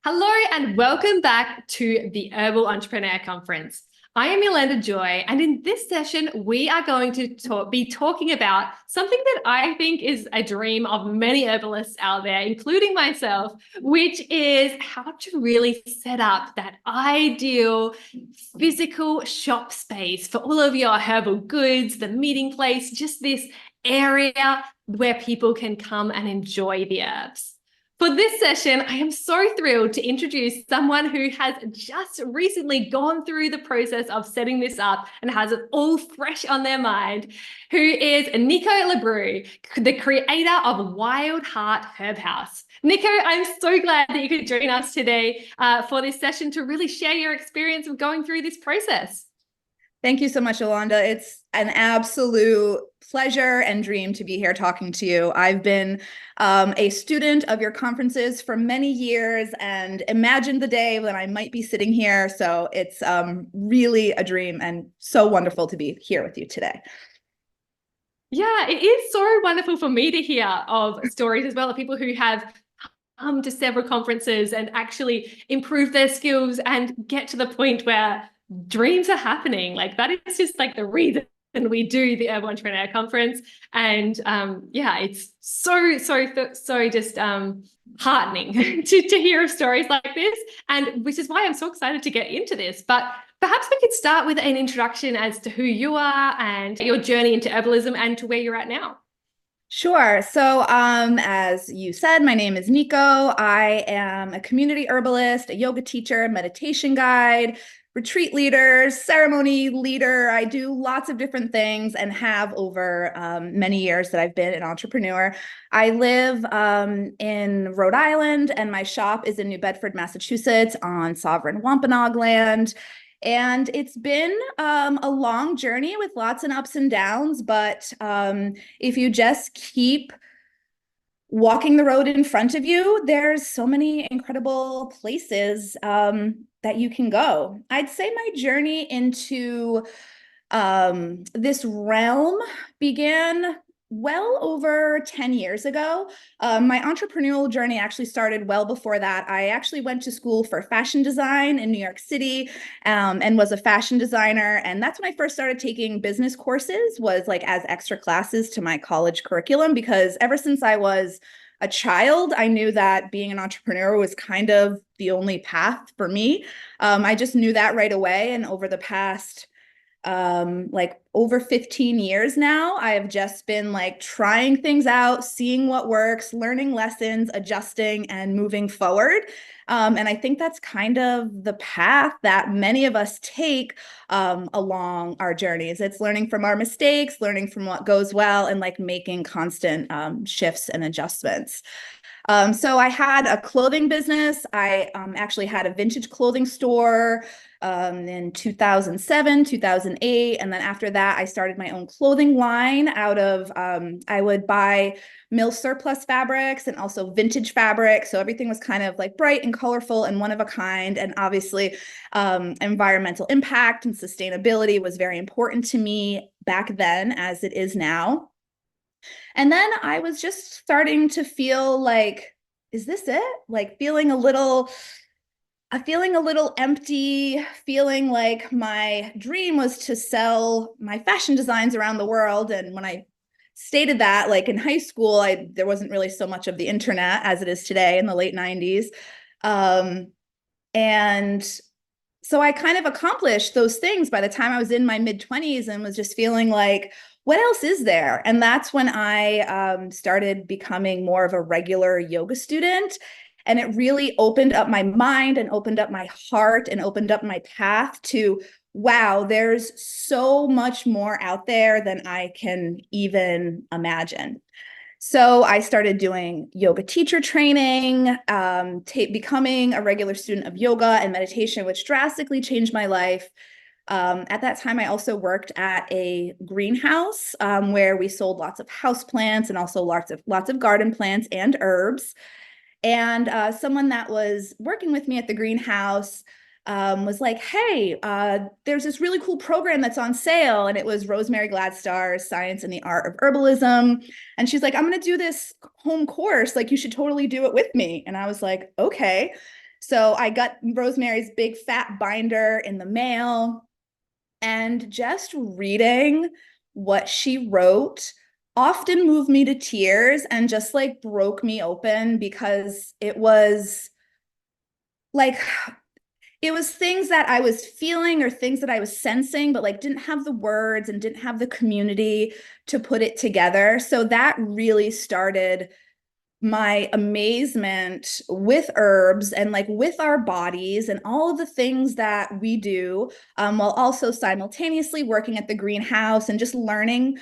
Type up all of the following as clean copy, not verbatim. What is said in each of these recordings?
Hello and welcome back to the Herbal Entrepreneur Conference. I am Yolanda Joy, and in this session, we are going to be talking about something that I think is a dream of many herbalists out there, including myself, which is how to really set up that ideal physical shop space for all of your herbal goods, the meeting place, just this area where people can come and enjoy the herbs. For this session, I am so thrilled to introduce someone who has just recently gone through the process of setting this up and has it all fresh on their mind, who is Nico Lebreux, the creator of Wild Heart Herb House. Nico, I'm so glad that you could join us today for this session to really share your experience of going through this process. Thank you so much, Yolanda. It's an absolute pleasure and dream to be here talking to you. I've been a student of your conferences for many years and imagined the day when I might be sitting here. So it's really a dream and so wonderful to be here with you today. Yeah, it is so wonderful for me to hear of stories as well of people who have come to several conferences and actually improve their skills and get to the point where dreams are happening. Like that is just like the reason we do the Herbal Entrepreneur Conference. And yeah, it's so just heartening to hear of stories like this. And which is why I'm so excited to get into this. But perhaps we could start with an introduction as to who you are and your journey into herbalism and to where you're at now. Sure. So as you said, my name is Nico. I am a community herbalist, a yoga teacher, meditation guide, retreat leader, ceremony leader. I do lots of different things and have over many years that I've been an entrepreneur. I live in Rhode Island and my shop is in New Bedford, Massachusetts on sovereign Wampanoag land. And it's been a long journey with lots and ups and downs, but if you just keep walking the road in front of you, there's so many incredible places that you can go. I'd say my journey into this realm began well over 10 years ago. My entrepreneurial journey actually started well before that. I actually went to school for fashion design in New York City and was a fashion designer. And that's when I first started taking business courses, was like as extra classes to my college curriculum, because ever since I was a child, I knew that being an entrepreneur was kind of the only path for me. I just knew that right away. And over the past like over 15 years now, I have just been like trying things out, seeing what works, learning lessons, adjusting and moving forward. And I think that's kind of the path that many of us take along our journeys. It's learning from our mistakes, learning from what goes well, and like making constant shifts and adjustments. So I had a clothing business. I actually had a vintage clothing store in 2007, 2008. And then after that, I started my own clothing line out of, I would buy mill surplus fabrics and also vintage fabric. So everything was kind of like bright and colorful and one of a kind. And obviously environmental impact and sustainability was very important to me back then as it is now. And then I was just starting to feel like, is this it? Like feeling a little empty, feeling like my dream was to sell my fashion designs around the world. And when I stated that, like in high school, there wasn't really so much of the internet as it is today in the late 90s. And so I kind of accomplished those things by the time I was in my mid-20s and was just feeling like, what else is there? And that's when I started becoming more of a regular yoga student. And it really opened up my mind and opened up my heart and opened up my path to, wow, there's so much more out there than I can even imagine. So I started doing yoga teacher training, becoming a regular student of yoga and meditation, which drastically changed my life. At that time, I also worked at a greenhouse where we sold lots of house plants and also lots of garden plants and herbs. And someone that was working with me at the greenhouse was like, hey, there's this really cool program that's on sale. And it was Rosemary Gladstar's Science and the Art of Herbalism. And she's like, I'm going to do this home course. Like, you should totally do it with me. And I was like, okay. So I got Rosemary's big fat binder in the mail, and just reading what she wrote often moved me to tears and just like broke me open, because it was like, it was things that I was feeling or things that I was sensing, but like didn't have the words and didn't have the community to put it together. So that really started my amazement with herbs and like with our bodies and all of the things that we do, while also simultaneously working at the greenhouse and just learning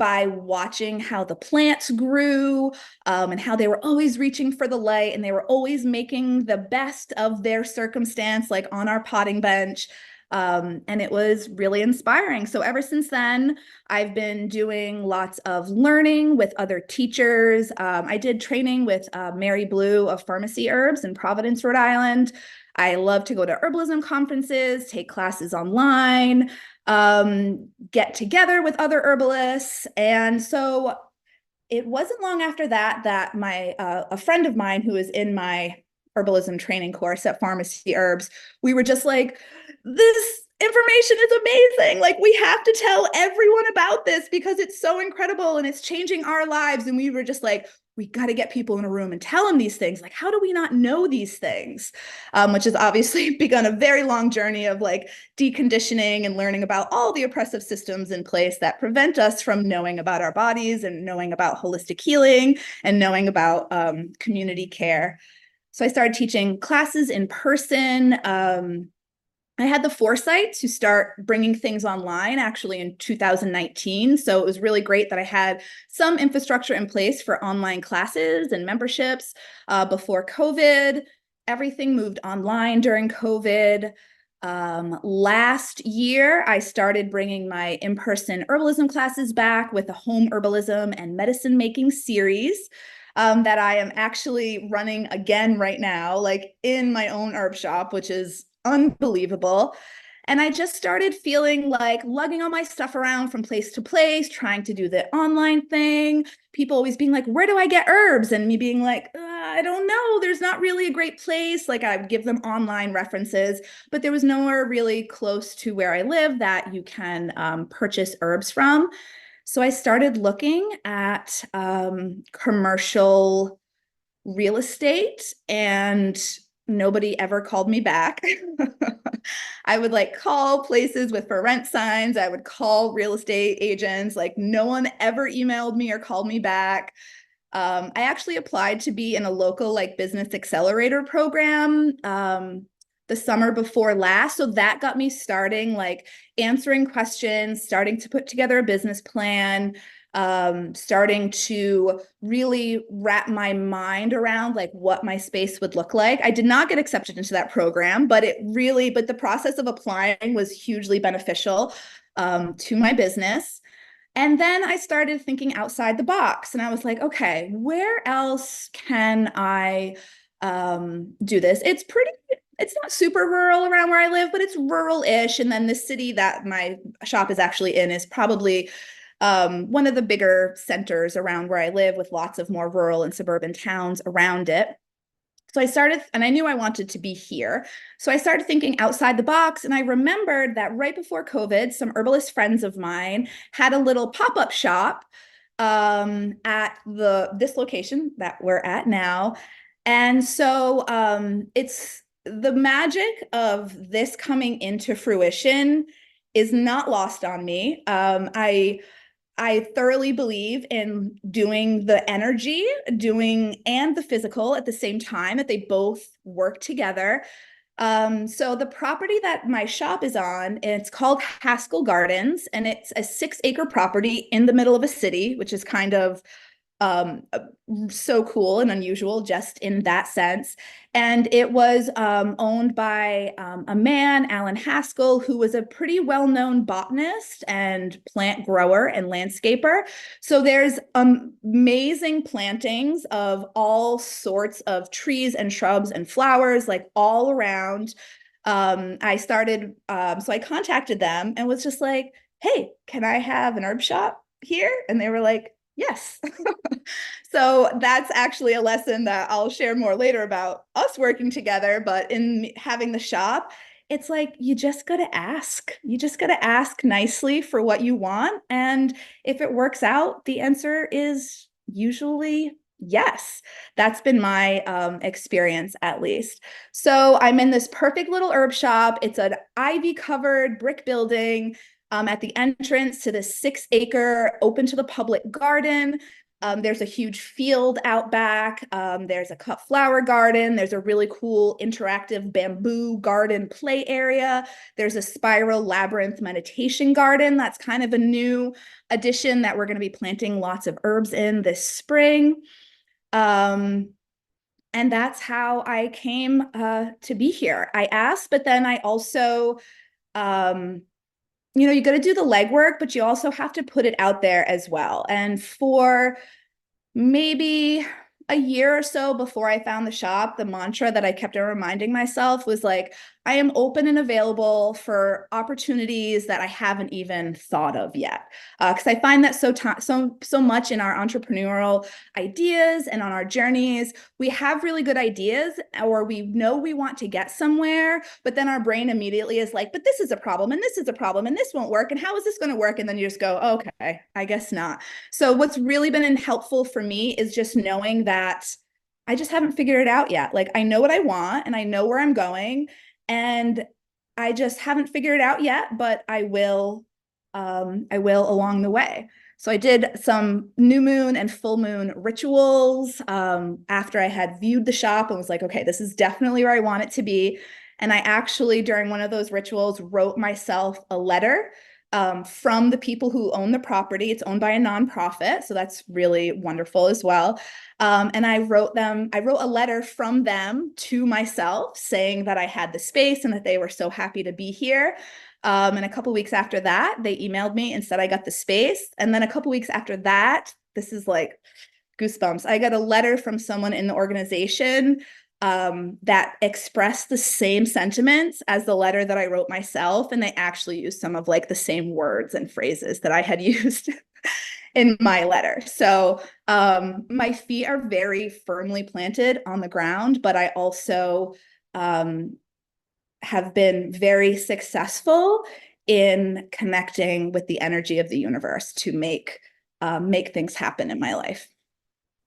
by watching how the plants grew, and how they were always reaching for the light and they were always making the best of their circumstance, like on our potting bench. And it was really inspiring. So ever since then, I've been doing lots of learning with other teachers. I did training with Mary Blue of Pharmacy Herbs in Providence, Rhode Island. I love to go to herbalism conferences, take classes online, get together with other herbalists. And so it wasn't long after that that my a friend of mine who was in my herbalism training course at Pharmacy Herbs, we were just like, this information is amazing. Like, we have to tell everyone about this because it's so incredible and it's changing our lives. And we were just like, we got to get people in a room and tell them these things. Like, how do we not know these things? Which has obviously begun a very long journey of like deconditioning and learning about all the oppressive systems in place that prevent us from knowing about our bodies and knowing about holistic healing and knowing about community care. So I started teaching classes in person. I had the foresight to start bringing things online actually in 2019. So it was really great that I had some infrastructure in place for online classes and memberships before COVID. Everything moved online during COVID. Last year, I started bringing my in-person herbalism classes back with a home herbalism and medicine making series that I am actually running again right now, like in my own herb shop, which is unbelievable. And I just started feeling like lugging all my stuff around from place to place, trying to do the online thing. People always being like, where do I get herbs? And me being like, I don't know. There's not really a great place. Like, I would give them online references, but there was nowhere really close to where I live that you can purchase herbs from. So I started looking at commercial real estate, and nobody ever called me back. I would like call places with for rent signs. I would call real estate agents. Like, no one ever emailed me or called me back. I actually applied to be in a local like business accelerator program the summer before last. So that got me starting, like answering questions, starting to put together a business plan, starting to really wrap my mind around like what my space would look like. I did not get accepted into that program, but but the process of applying was hugely beneficial to my business. And then I started thinking outside the box, and I was like, okay, where else can I do this? It's not super rural around where I live, but it's rural-ish. And then the city that my shop is actually in is probably one of the bigger centers around where I live, with lots of more rural and suburban towns around it. So I started, and I knew I wanted to be here. So I started thinking outside the box. And I remembered that right before COVID, some herbalist friends of mine had a little pop-up shop at this location that we're at now. And so it's the magic of this coming into fruition is not lost on me. I thoroughly believe in doing the energy, and the physical at the same time, that they both work together. So the property that my shop is on, it's called Haskell Gardens, and it's a 6-acre property in the middle of a city, which is kind of so cool and unusual just in that sense. And it was owned by a man, Alan Haskell, who was a pretty well-known botanist and plant grower and landscaper. So there's amazing plantings of all sorts of trees and shrubs and flowers, like all around. So I contacted them and was just like, hey, can I have an herb shop here? And they were like, yes. So that's actually a lesson that I'll share more later about us working together. But in having the shop, it's like you just got to ask. You just got to ask nicely for what you want. And if it works out, the answer is usually yes. That's been my experience, at least. So I'm in this perfect little herb shop. It's an ivy covered brick building at the entrance to this 6-acre open to the public garden. There's a huge field out back. There's a cut flower garden. There's a really cool interactive bamboo garden play area. There's a spiral labyrinth meditation garden. That's kind of a new addition that we're going to be planting lots of herbs in this spring. And that's how I came to be here. I asked, but then I also, you got to do the legwork, but you also have to put it out there as well. And for maybe a year or so before I found the shop, the mantra that I kept on reminding myself was like, I am open and available for opportunities that I haven't even thought of yet. Because I find that so much in our entrepreneurial ideas and on our journeys, we have really good ideas, or we know we want to get somewhere, but then our brain immediately is like, but this is a problem, and this is a problem, and this won't work, and how is this going to work? And then you just go, okay, I guess not. So what's really been helpful for me is just knowing that I just haven't figured it out yet. Like, I know what I want and I know where I'm going, and I just haven't figured it out yet, but I will along the way. So I did some new moon and full moon rituals after I had viewed the shop and was like, okay, this is definitely where I want it to be. And I actually, during one of those rituals, wrote myself a letter from the people who own the property. It's owned by a nonprofit, so that's really wonderful as well. And I wrote a letter from them to myself saying that I had the space and that they were so happy to be here. And a couple weeks after that, they emailed me and said I got the space. And then a couple weeks after that, this is like goosebumps, I got a letter from someone in the organization that expressed the same sentiments as the letter that I wrote myself. And they actually used some of like the same words and phrases that I had used in my letter. So my feet are very firmly planted on the ground, but I also have been very successful in connecting with the energy of the universe to make things happen in my life.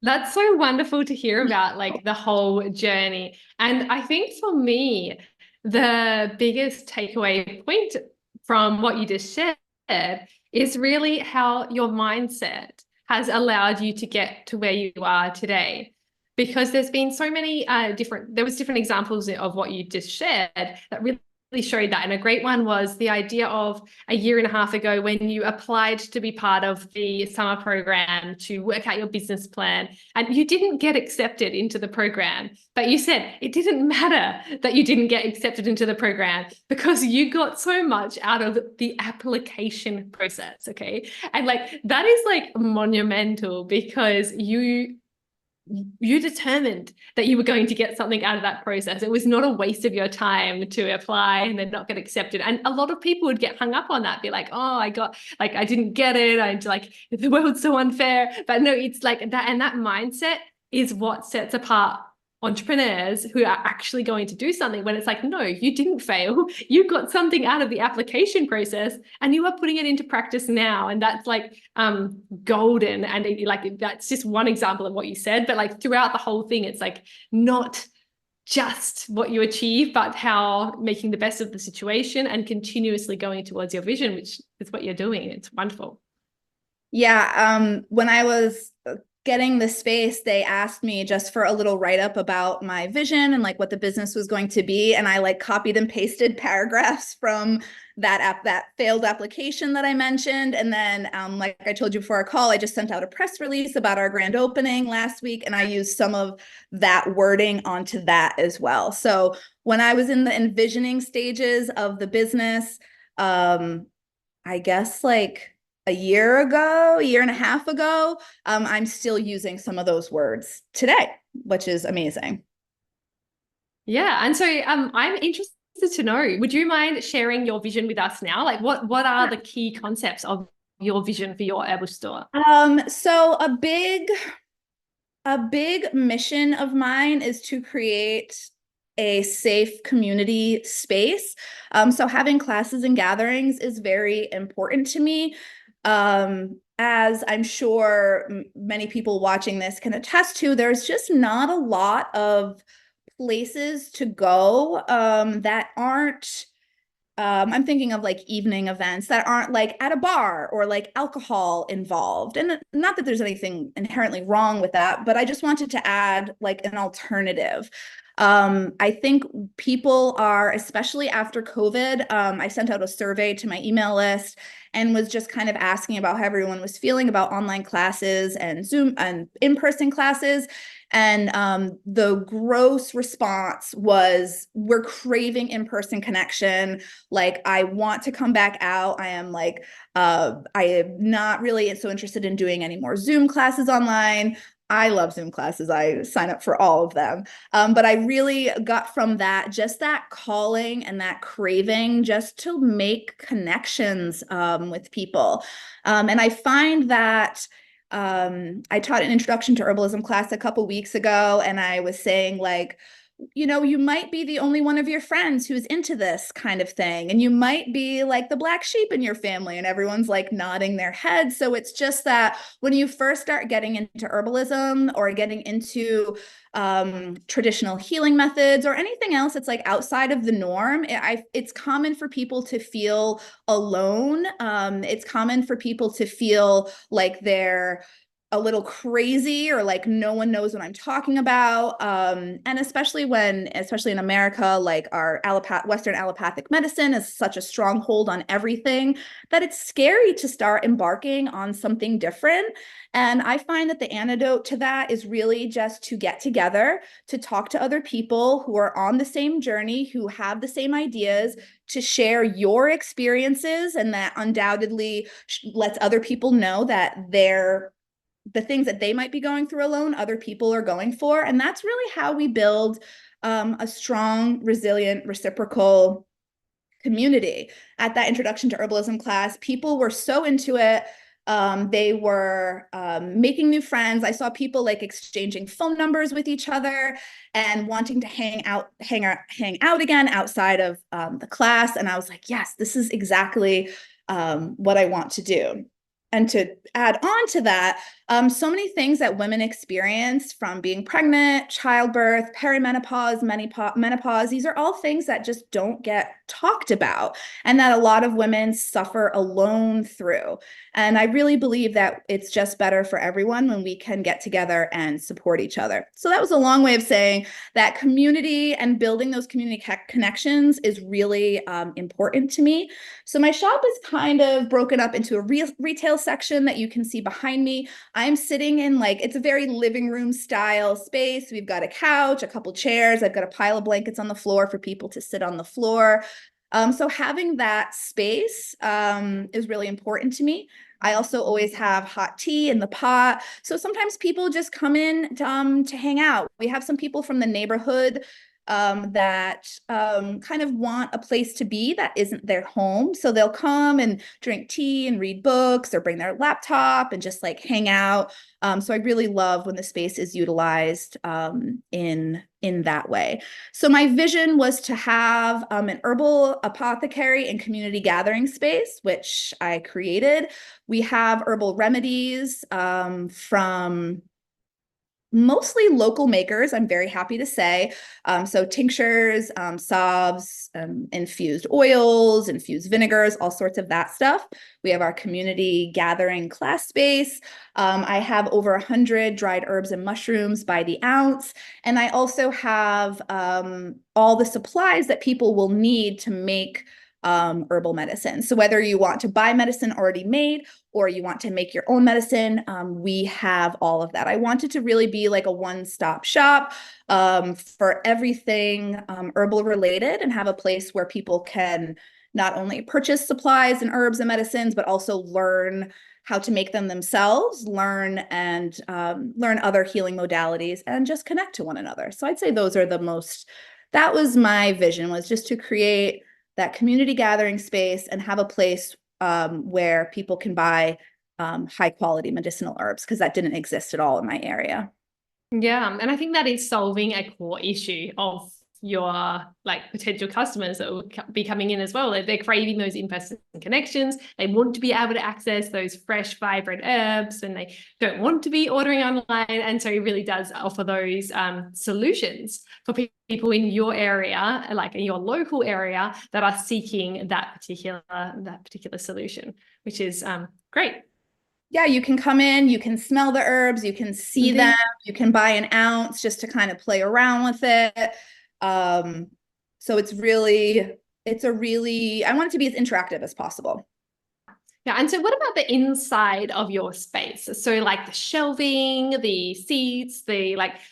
That's so wonderful to hear about, like the whole journey. And I think for me, the biggest takeaway point from what you just shared is really how your mindset has allowed you to get to where you are today. Because there's been so many different examples of what you just shared that really showed that. And a great one was the idea of a year and a half ago when you applied to be part of the summer program to work out your business plan, and you didn't get accepted into the program, but you said it didn't matter that you didn't get accepted into the program because you got so much out of the application process. Okay. And like, that is like monumental because you determined that you were going to get something out of that process. It was not a waste of your time to apply and then not get accepted. And a lot of people would get hung up on that, be like, oh, I didn't get it. I like, the world's so unfair. But no, it's like that. And that mindset is what sets apart entrepreneurs who are actually going to do something, when it's like, no, you didn't fail. You got something out of the application process and you are putting it into practice now. And that's like golden. And that's just one example of what you said, but like throughout the whole thing, it's like not just what you achieve, but how making the best of the situation and continuously going towards your vision, which is what you're doing. It's wonderful. Yeah. When I was getting the space, they asked me just for a little write-up about my vision and like what the business was going to be. And I like copied and pasted paragraphs from that failed application that I mentioned. And then like I told you before our call, I just sent out a press release about our grand opening last week. And I used some of that wording onto that as well. So when I was in the envisioning stages of the business, I guess like a year and a half ago, I'm still using some of those words today, which is amazing. Yeah. And so I'm interested to know, would you mind sharing your vision with us now? Like what are the key concepts of your vision for your herbal store? So a big A big mission of mine is to create a safe community space. So having classes and gatherings is very important to me. As I'm sure many people watching this can attest to, there's just not a lot of places to go that aren't I'm thinking of like evening events that aren't like at a bar or like alcohol involved. And not that there's anything inherently wrong with that, but I just wanted to add like an alternative. I think people are, especially after COVID, I sent out a survey to my email list and was just kind of asking about how everyone was feeling about online classes and Zoom and in-person classes. And the gross response was, we're craving in-person connection. Like, I want to come back out. I am like, I am not really so interested in doing any more Zoom classes online. I love Zoom classes. I sign up for all of them. But I really got from that, just that calling and that craving just to make connections with people. And I find that I taught an introduction to herbalism class a couple weeks ago, and I was saying like, you know, you might be the only one of your friends who's into this kind of thing. And you might be like the black sheep in your family, and everyone's like nodding their head. So it's just that when you first start getting into herbalism or getting into traditional healing methods or anything else that's like outside of the norm, it's common for people to feel alone. It's common for people to feel like they're a little crazy or like no one knows what I'm talking about. And especially in America, like our Western allopathic medicine is such a stronghold on everything that it's scary to start embarking on something different. And I find that the antidote to that is really just to get together, to talk to other people who are on the same journey, who have the same ideas, to share your experiences, and that undoubtedly lets other people know that the things that they might be going through alone, other people are going for. And that's really how we build a strong, resilient, reciprocal community. At that introduction to herbalism class, people were so into it. They were making new friends. I saw people like exchanging phone numbers with each other and wanting to hang out again outside of the class. And I was like, yes, this is exactly what I want to do. And to add on to that, so many things that women experience, from being pregnant, childbirth, perimenopause, menopause, these are all things that just don't get talked about, and that a lot of women suffer alone through. And I really believe that it's just better for everyone when we can get together and support each other. So that was a long way of saying that community and building those community connections is really important to me. So my shop is kind of broken up into a retail section that you can see behind me. I'm sitting in like, it's a very living room style space. We've got a couch, a couple chairs. I've got a pile of blankets on the floor for people to sit on the floor. So having that space is really important to me. I also always have hot tea in the pot. So sometimes people just come in to hang out. We have some people from the neighborhood that kind of want a place to be that isn't their home. So they'll come and drink tea and read books or bring their laptop and just like hang out. So I really love when the space is utilized in that way. So my vision was to have an herbal apothecary and community gathering space, which I created. We have herbal remedies from mostly local makers, I'm very happy to say. So tinctures, salves, infused oils, infused vinegars, all sorts of that stuff. We have our community gathering class space. I have over 100 dried herbs and mushrooms by the ounce. And I also have all the supplies that people will need to make herbal medicine. So whether you want to buy medicine already made or you want to make your own medicine, we have all of that. I wanted to really be like a one-stop shop for everything herbal related, and have a place where people can not only purchase supplies and herbs and medicines, but also learn how to make them themselves, learn other healing modalities, and just connect to one another. So I'd say those are that was my vision, was just to create that community gathering space and have a place where people can buy high quality medicinal herbs, because that didn't exist at all in my area. Yeah, and I think that is solving a core issue of your like potential customers that will be coming in as well. They're craving those in-person connections. They want to be able to access those fresh, vibrant herbs, and they don't want to be ordering online. And so it really does offer those solutions for people in your area, like in your local area, that are seeking that particular solution, which is great. Yeah, you can come in, you can smell the herbs, you can see them, you can buy an ounce just to kind of play around with it. So I want it to be as interactive as possible. Yeah, and so what about the inside of your space? So like the shelving, the seats,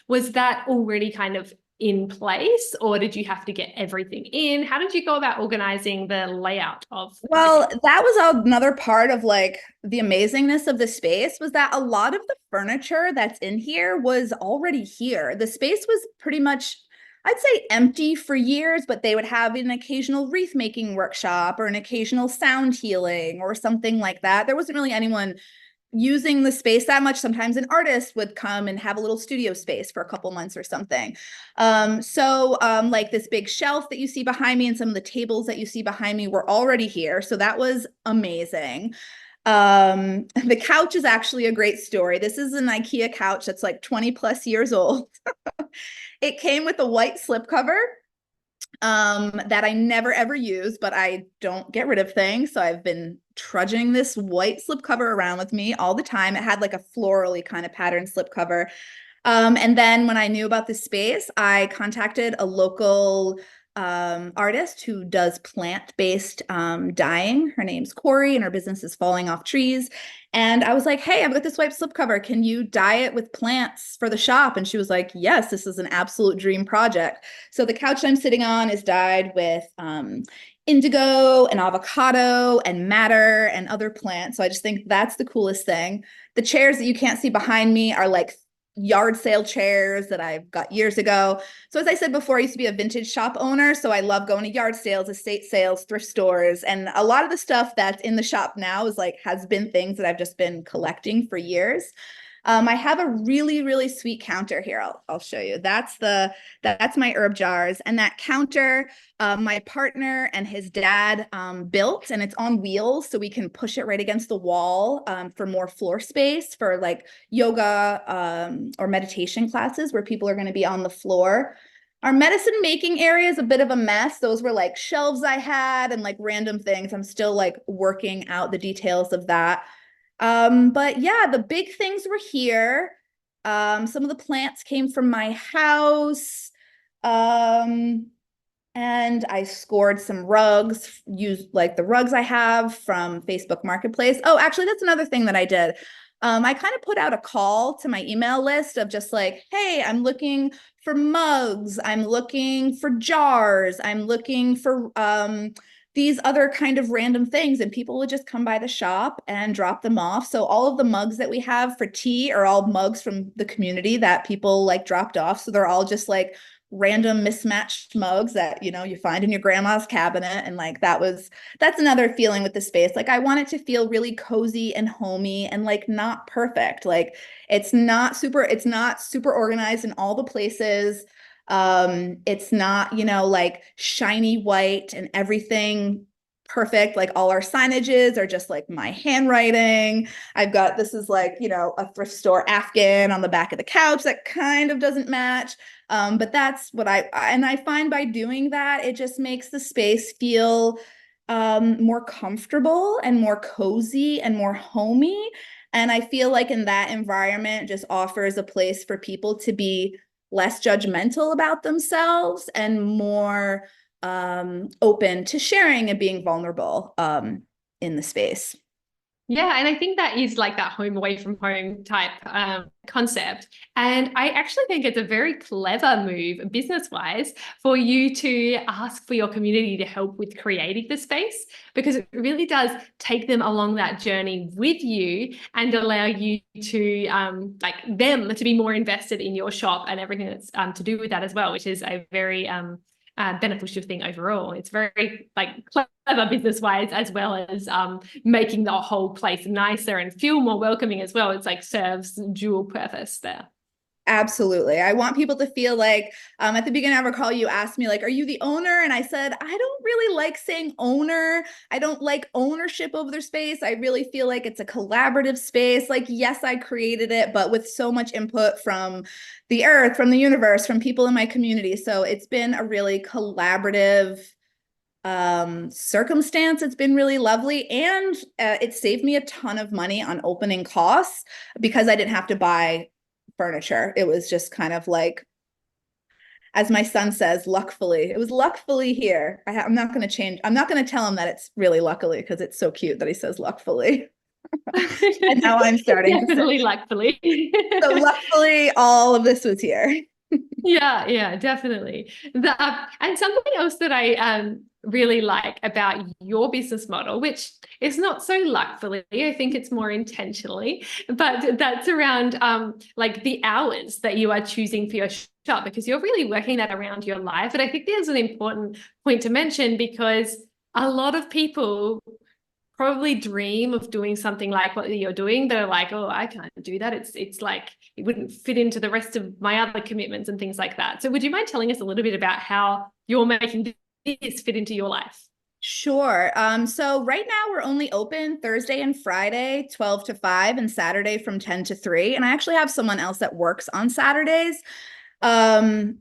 was that already kind of in place, or did you have to get everything in? How did you go about organizing the layout of Well, everything? that was another part of like the amazingness of the space was that a lot of the furniture that's in here was already here. The space was pretty much, I'd say, empty for years, but they would have an occasional wreath making workshop or an occasional sound healing or something like that. There wasn't really anyone using the space that much. Sometimes an artist would come and have a little studio space for a couple months or something. Like this big shelf that you see behind me and some of the tables that you see behind me were already here. So that was amazing. The couch is actually a great story. This is an IKEA couch that's like 20 plus years old. It came with a white slipcover that I never ever use, but I don't get rid of things. So I've been trudging this white slipcover around with me all the time. It had like a florally kind of pattern slipcover. And then when I knew about this space, I contacted a local artist who does plant-based dyeing. Her name's Corey, and her business is Falling Off Trees. And I was like, hey, I've got this white slipcover. Can you dye it with plants for the shop? And she was like, yes, this is an absolute dream project. So the couch I'm sitting on is dyed with indigo and avocado and madder and other plants. So I just think that's the coolest thing. The chairs that you can't see behind me are like yard sale chairs that I've got years ago. So as I said before, I used to be a vintage shop owner. So I love going to yard sales, estate sales, thrift stores. And a lot of the stuff that's in the shop now has been things that I've just been collecting for years. I have a really, really sweet counter here. I'll show you. That's my herb jars. And that counter, my partner and his dad built, and it's on wheels, so we can push it right against the wall for more floor space for like yoga or meditation classes where people are going to be on the floor. Our medicine making area is a bit of a mess. Those were like shelves I had and like random things. I'm still like working out the details of that. But yeah, the big things were here. Some of the plants came from my house. And I scored some rugs, used like the rugs I have from Facebook Marketplace. Oh, actually, that's another thing that I did. I kind of put out a call to my email list of just like, hey, I'm looking for mugs. I'm looking for jars. I'm looking for these other kind of random things. And people would just come by the shop and drop them off. So all of the mugs that we have for tea are all mugs from the community that people like dropped off. So they're all just like random mismatched mugs that you find in your grandma's cabinet. And like that's another feeling with the space. Like I want it to feel really cozy and homey and like not perfect. Like it's not super organized in all the places. It's not like shiny white and everything perfect. Like all our signages are just like my handwriting. This is like a thrift store Afghan on the back of the couch that kind of doesn't match. But that's what I find by doing that, it just makes the space feel more comfortable and more cozy and more homey. And I feel like in that environment just offers a place for people to be less judgmental about themselves and more open to sharing and being vulnerable in the space. Yeah, and I think that is like that home away from home type concept. And I actually think it's a very clever move business-wise for you to ask for your community to help with creating the space, because it really does take them along that journey with you and allow you to like them to be more invested in your shop and everything that's to do with that as well, which is a very beneficial thing overall. It's very like clever business wise, as well as making the whole place nicer and feel more welcoming as well. It's like serves dual purpose there. Absolutely. I want people to feel like at the beginning of our call, you asked me, like, are you the owner? And I said, I don't really like saying owner. I don't like ownership of their space. I really feel like it's a collaborative space. Like, yes, I created it, but with so much input from the earth, from the universe, from people in my community. So it's been a really collaborative circumstance. It's been really lovely. And it saved me a ton of money on opening costs because I didn't have to buy furniture. It was just kind of like, as my son says, luckfully. It was luckfully here. I'm not going to change. I'm not going to tell him that it's really luckily because it's so cute that he says luckfully. And now I'm starting Definitely to say, luckily. so luckily all of this was here. Yeah, definitely. And something else that I really like about your business model, which is not so luckily, I think it's more intentionally, but that's around like the hours that you are choosing for your shop, because you're really working that around your life. And I think there's an important point to mention, because a lot of people probably dream of doing something like what you're doing. They're like, oh, I can't do that. It's like it wouldn't fit into the rest of my other commitments and things like that. So would you mind telling us a little bit about how you're making this fit into your life? Sure. So right now we're only open Thursday and Friday, 12 to 5, and Saturday from 10 to 3. And I actually have someone else that works on Saturdays. Um,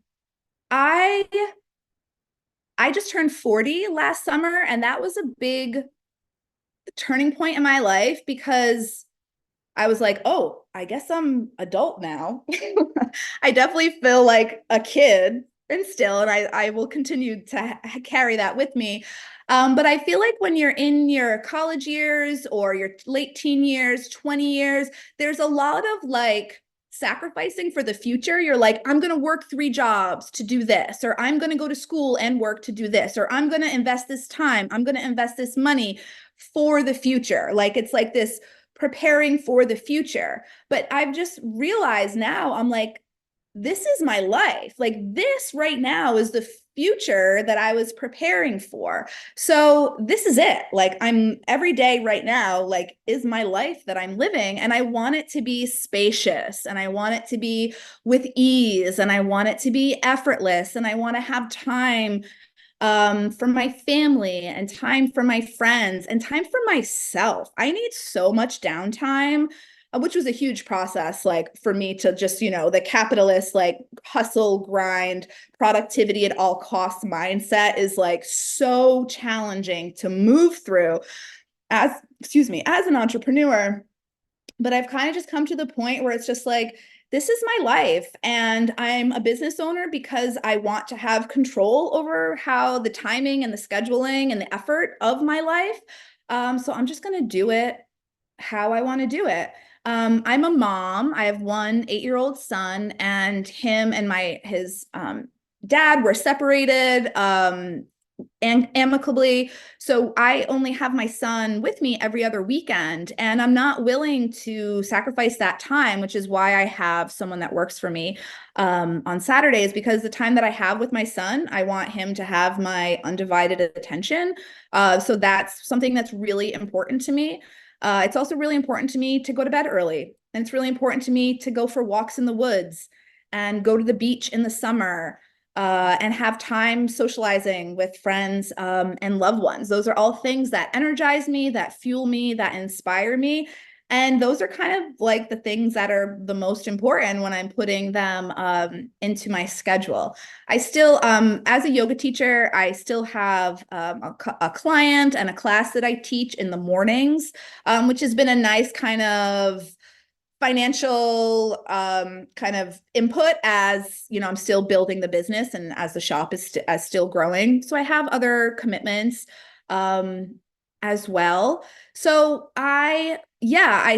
I I just turned 40 last summer, and that was a big turning point in my life because I was like, oh, I guess I'm adult now. I definitely feel like a kid and still, and I will continue to carry that with me. But I feel like when you're in your college years or your late teen years, 20 years, there's a lot of like sacrificing for the future. You're like, I'm going to work 3 jobs to do this, or I'm going to go to school and work to do this, or I'm going to invest this time, I'm going to invest this money for the future. Like it's like this preparing for the future. But I've just realized now, I'm like, this is my life. Like this right now is the future that I was preparing for. So this is it. Like I'm every day right now, like is my life that I'm living. And I want it to be spacious, and I want it to be with ease, and I want it to be effortless, and I want to have time for my family and time for my friends and time for myself. I need so much downtime, which was a huge process, like for me to just, the capitalist, like hustle, grind, productivity at all costs mindset is like so challenging to move through as an entrepreneur. But I've kind of just come to the point where it's just like, this is my life, and I'm a business owner because I want to have control over how the timing and the scheduling and the effort of my life. So I'm just going to do it how I want to do it. I'm a mom. I have one 8-year-old son, and him and his dad were separated and amicably. So I only have my son with me every other weekend, and I'm not willing to sacrifice that time, which is why I have someone that works for me on Saturdays, because the time that I have with my son, I want him to have my undivided attention. So that's something that's really important to me. It's also really important to me to go to bed early. And it's really important to me to go for walks in the woods and go to the beach in the summer and have time socializing with friends and loved ones. Those are all things that energize me, that fuel me, that inspire me. And those are kind of like the things that are the most important when I'm putting them into my schedule. I still, as a yoga teacher, I still have a client and a class that I teach in the mornings, which has been a nice kind of financial kind of input as I'm still building the business and as the shop is still growing. So I have other commitments as well. So I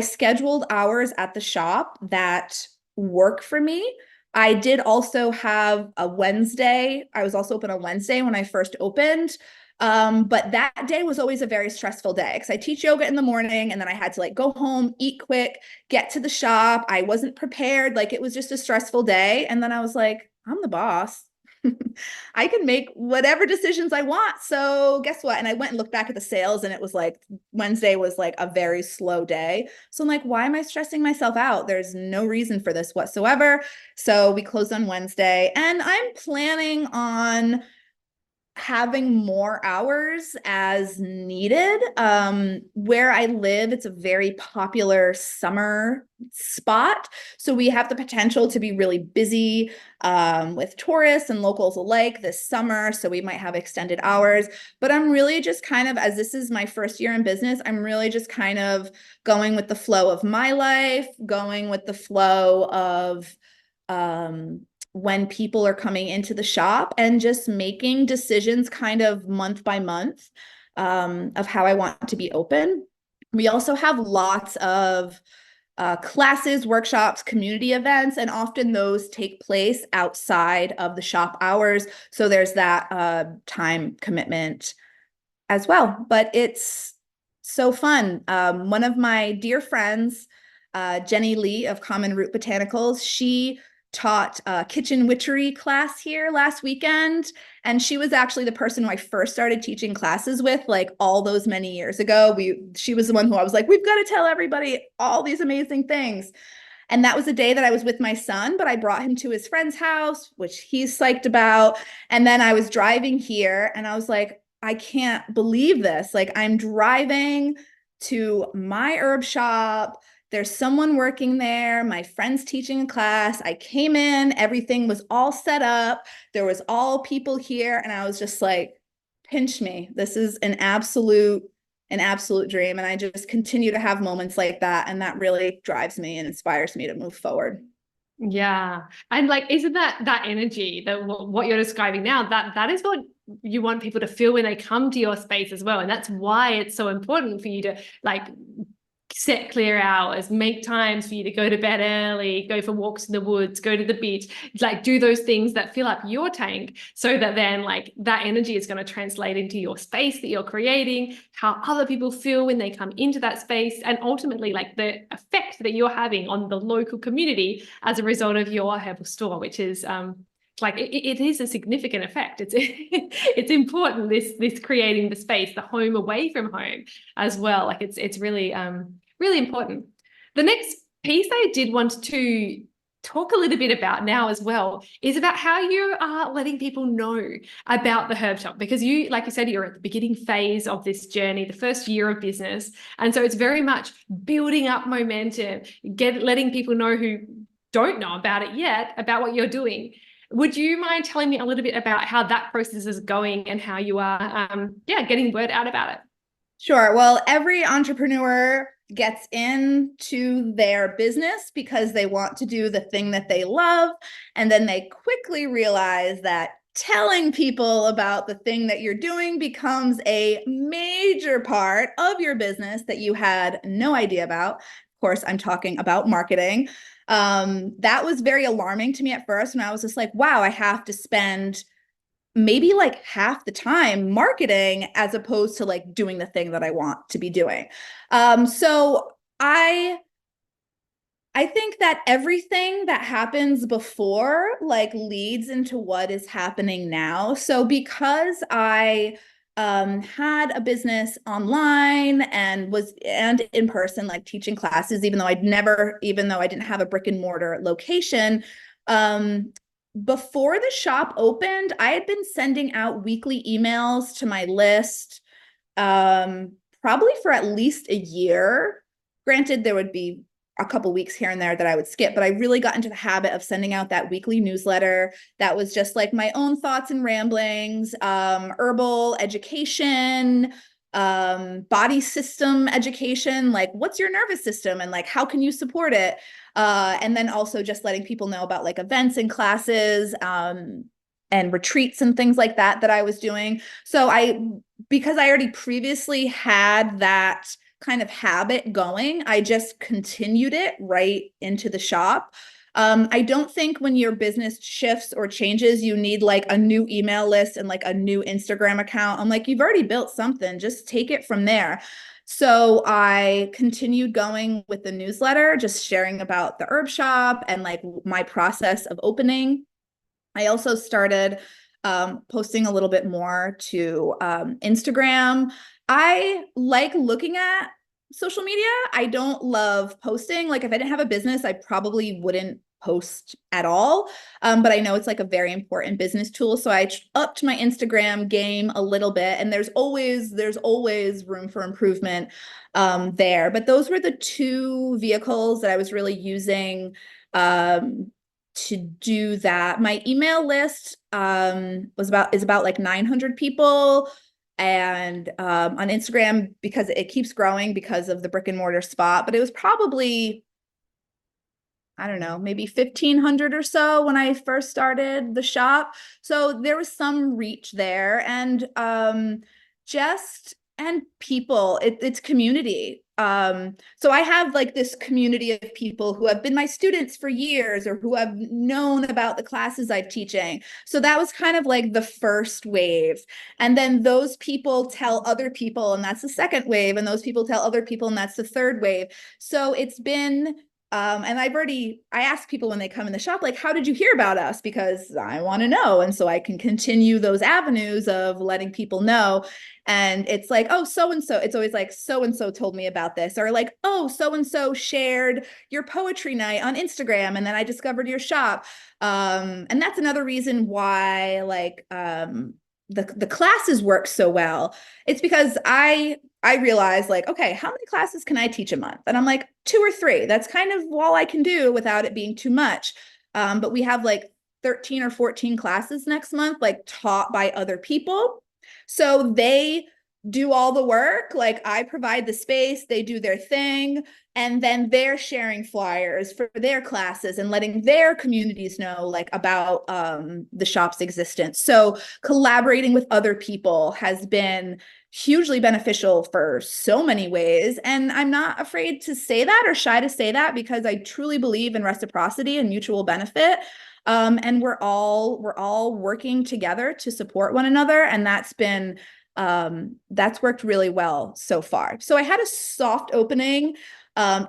scheduled hours at the shop that work for me. I did also have a Wednesday. I was also open on Wednesday when I first opened. But that day was always a very stressful day because I teach yoga in the morning, and then I had to like go home, eat quick, get to the shop. I wasn't prepared. Like it was just a stressful day. And then I was like, I'm the boss. I can make whatever decisions I want. So guess what? And I went and looked back at the sales, and it was like Wednesday was like a very slow day. So I'm like, why am I stressing myself out? There's no reason for this whatsoever. So we closed on Wednesday, and I'm planning on having more hours as needed. Where I live, it's a very popular summer spot. So we have the potential to be really busy with tourists and locals alike this summer. So we might have extended hours. But I'm really just kind of, as this is my first year in business, I'm really just kind of going with the flow of my life, going with the flow of when people are coming into the shop, and just making decisions kind of month by month of how I want to be open. We also have lots of classes, workshops, community events, and often those take place outside of the shop hours. So there's that time commitment as well. But it's so fun. One of my dear friends, Jenny Lee of Common Root Botanicals, she taught a kitchen witchery class here last weekend. And she was actually the person who I first started teaching classes with, like all those many years ago. She was the one who I was like, we've got to tell everybody all these amazing things. And that was the day that I was with my son, but I brought him to his friend's house, which he's psyched about. And then I was driving here, and I was like, I can't believe this. Like, I'm driving to my herb shop. There's someone working there. My friend's teaching a class. I came in, everything was all set up. There was all people here. And I was just like, pinch me. This is an absolute dream. And I just continue to have moments like that. And that really drives me and inspires me to move forward. Yeah. And like, isn't that energy, that what you're describing now, that is what you want people to feel when they come to your space as well. And that's why it's so important for you to like set clear hours, make times for you to go to bed early, go for walks in the woods, go to the beach, like do those things that fill up your tank, so that then like that energy is going to translate into your space that you're creating, how other people feel when they come into that space, and ultimately like the effect that you're having on the local community as a result of your herbal store, which is like it is a significant effect. It's it's important, this creating the space, the home away from home as well. Like it's really really important. The next piece I did want to talk a little bit about now as well is about how you are letting people know about the herb shop, because you, like you said, you're at the beginning phase of this journey, the first year of business, and so it's very much building up momentum, letting people know who don't know about it yet about what you're doing. Would you mind telling me a little bit about how that process is going and how you are, getting word out about it? Sure. Well, every entrepreneur gets into their business because they want to do the thing that they love. And then they quickly realize that telling people about the thing that you're doing becomes a major part of your business that you had no idea about. Of course, I'm talking about marketing. That was very alarming to me at first. And I was just like, wow, I have to spend maybe like half the time marketing as opposed to like doing the thing that I want to be doing. So I think that everything that happens before like leads into what is happening now. So because I had a business online and in person, like teaching classes, even though I didn't have a brick and mortar location, before the shop opened, I had been sending out weekly emails to my list, probably for at least a year. Granted, there would be a couple weeks here and there that I would skip, but I really got into the habit of sending out that weekly newsletter that was just like my own thoughts and ramblings, herbal education, body system education, like what's your nervous system and like how can you support it? And then also just letting people know about like events and classes, and retreats and things like that I was doing. So because I already previously had that kind of habit going, I just continued it right into the shop. I don't think when your business shifts or changes, you need like a new email list and like a new Instagram account. I'm like, you've already built something, just take it from there. So I continued going with the newsletter, just sharing about the herb shop and like my process of opening. I also started posting a little bit more to Instagram. I like looking at social media. I don't love posting. Like if I didn't have a business, I probably wouldn't post at all. But I know it's like a very important business tool. So I upped my Instagram game a little bit, and there's always room for improvement there. But those were the two vehicles that I was really using to do that. My email list is about like 900 people. And on Instagram, because it keeps growing because of the brick and mortar spot, but it was probably, I don't know, maybe 1,500 or so when I first started the shop. So there was some reach there, and people, it's community. So I have like this community of people who have been my students for years or who have known about the classes I'm teaching. So that was kind of like the first wave. And then those people tell other people, and that's the second wave. And those people tell other people, and that's the third wave. So it's been and I ask people when they come in the shop, like, how did you hear about us? Because I want to know. And so I can continue those avenues of letting people know. And it's like, oh, so-and-so, it's always like, so-and-so told me about this, or like, oh, so-and-so shared your poetry night on Instagram, and then I discovered your shop. And that's another reason why like the classes work so well. It's because I realized like, okay, how many classes can I teach a month? And I'm like, 2 or 3. That's kind of all I can do without it being too much. But we have like 13 or 14 classes next month, like taught by other people. So they do all the work. Like I provide the space, they do their thing, and then they're sharing flyers for their classes and letting their communities know like about the shop's existence. So collaborating with other people has been hugely beneficial for so many ways. And I'm not afraid to say that or shy to say that, because I truly believe in reciprocity and mutual benefit. And we're all working together to support one another. And that's worked really well so far. So I had a soft opening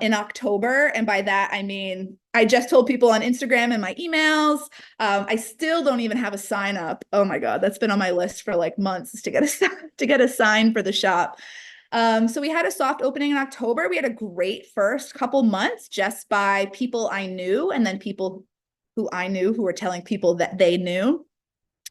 in October. And by that, I mean, I just told people on Instagram and my emails. I still don't even have a sign up. Oh my God, that's been on my list for like months to get a sign for the shop. So we had a soft opening in October. We had a great first couple months just by people I knew, and then people who I knew who were telling people that they knew.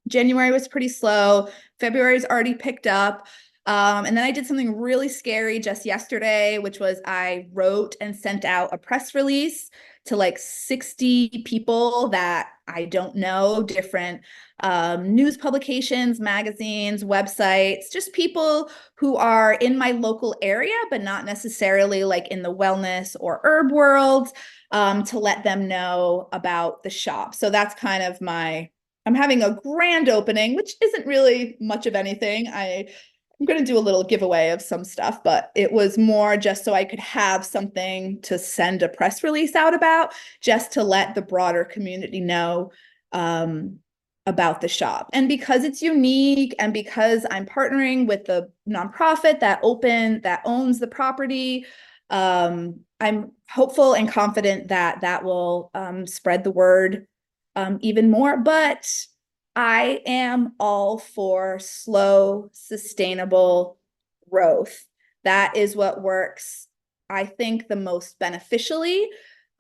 January was pretty slow. February's already picked up. And then I did something really scary just yesterday, which was I wrote and sent out a press release to like 60 people that I don't know, different news publications, magazines, websites, just people who are in my local area, but not necessarily like in the wellness or herb world, to let them know about the shop. So that's kind of I'm having a grand opening, which isn't really much of anything. I'm going to do a little giveaway of some stuff, but it was more just so I could have something to send a press release out about, just to let the broader community know about the shop. And because it's unique, and because I'm partnering with the nonprofit that owns the property, I'm hopeful and confident that will spread the word even more. But I am all for slow, sustainable growth. That is what works, I think, the most beneficially.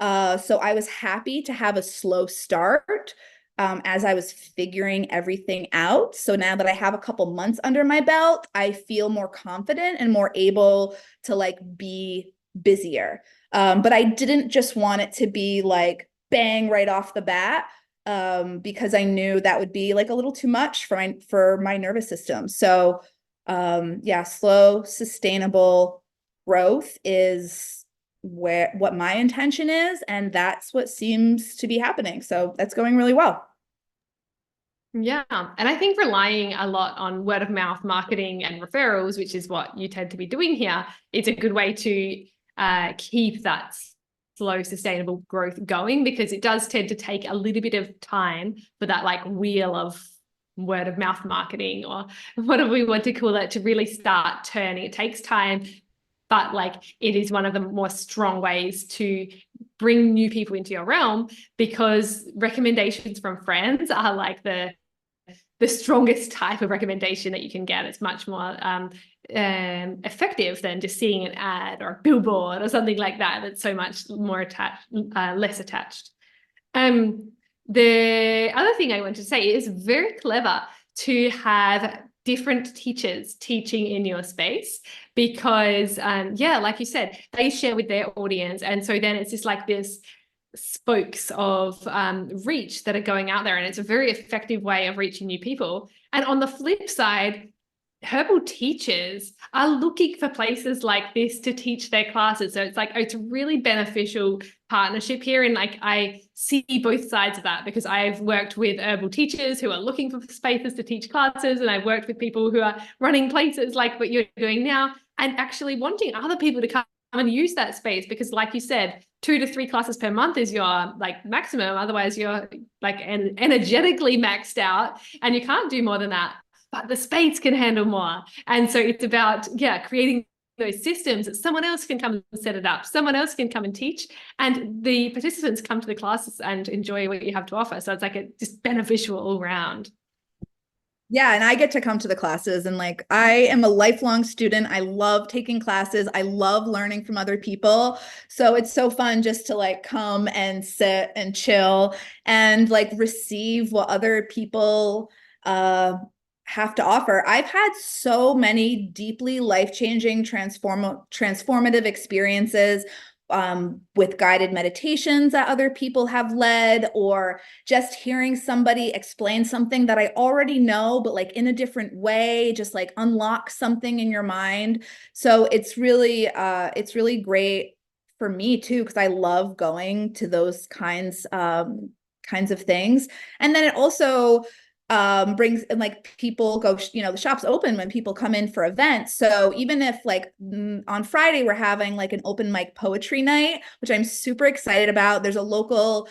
So I was happy to have a slow start as I was figuring everything out. So now that I have a couple months under my belt, I feel more confident and more able to like be busier. But I didn't just want it to be like bang right off the bat. Because I knew that would be like a little too much for my nervous system. So yeah, slow, sustainable growth is what my intention is, and that's what seems to be happening. So that's going really well. Yeah. And I think relying a lot on word of mouth marketing and referrals, which is what you tend to be doing here, it's a good way to keep that slow, sustainable growth going, because it does tend to take a little bit of time for that like wheel of word of mouth marketing, or whatever we want to call it, to really start turning. It takes time, but like it is one of the more strong ways to bring new people into your realm, because recommendations from friends are like the the strongest type of recommendation that you can get. It's much more effective than just seeing an ad or a billboard or something like that. That's so much more attached, less attached. The other thing I want to say is very clever to have different teachers teaching in your space because, like you said, they share with their audience. And so then it's just like this spokes of reach that are going out there, and it's a very effective way of reaching new people. And on the flip side, herbal teachers are looking for places like this to teach their classes. So it's like, it's a really beneficial partnership here. And like, I see both sides of that because I've worked with herbal teachers who are looking for spaces to teach classes. And I've worked with people who are running places like what you're doing now and actually wanting other people to come and use that space because, like you said, 2 to 3 classes per month is your like maximum. Otherwise you're like energetically maxed out and you can't do more than that. But the space can handle more. And so it's about, creating those systems that someone else can come and set it up. Someone else can come and teach. And the participants come to the classes and enjoy what you have to offer. So it's like just beneficial all around. Yeah, and I get to come to the classes and like I am a lifelong student. I love taking classes. I love learning from other people. So it's so fun just to like come and sit and chill and like receive what other people have to offer. I've had so many deeply life-changing, transformative experiences with guided meditations that other people have led, or just hearing somebody explain something that I already know, but like in a different way, just like unlock something in your mind. So it's really great for me too, because I love going to those kinds of things. And then it also brings, and like people go, the shop's open when people come in for events. So even if like on Friday, we're having like an open mic poetry night, which I'm super excited about. There's a local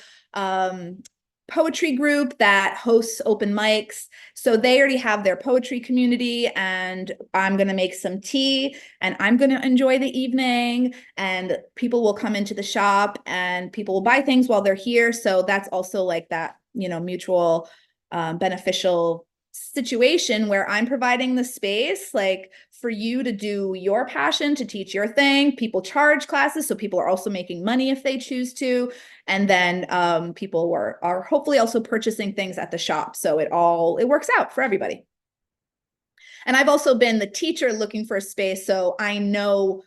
poetry group that hosts open mics. So they already have their poetry community, and I'm going to make some tea and I'm going to enjoy the evening, and people will come into the shop and people will buy things while they're here. So that's also like that, mutual beneficial situation where I'm providing the space like for you to do your passion, to teach your thing. People charge classes, so people are also making money if they choose to. And then people are hopefully also purchasing things at the shop. So it works out for everybody. And I've also been the teacher looking for a space, so I know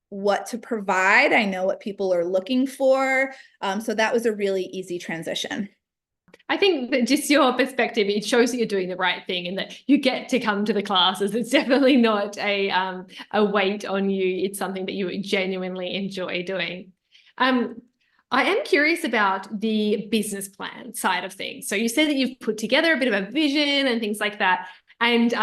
what to provide. I know what people are looking for. So that was a really easy transition. I think that just your perspective, it shows that you're doing the right thing and that you get to come to the classes. It's definitely not a weight on you. It's something that you genuinely enjoy doing. I am curious about the business plan side of things. So you said that you've put together a bit of a vision and things like that. And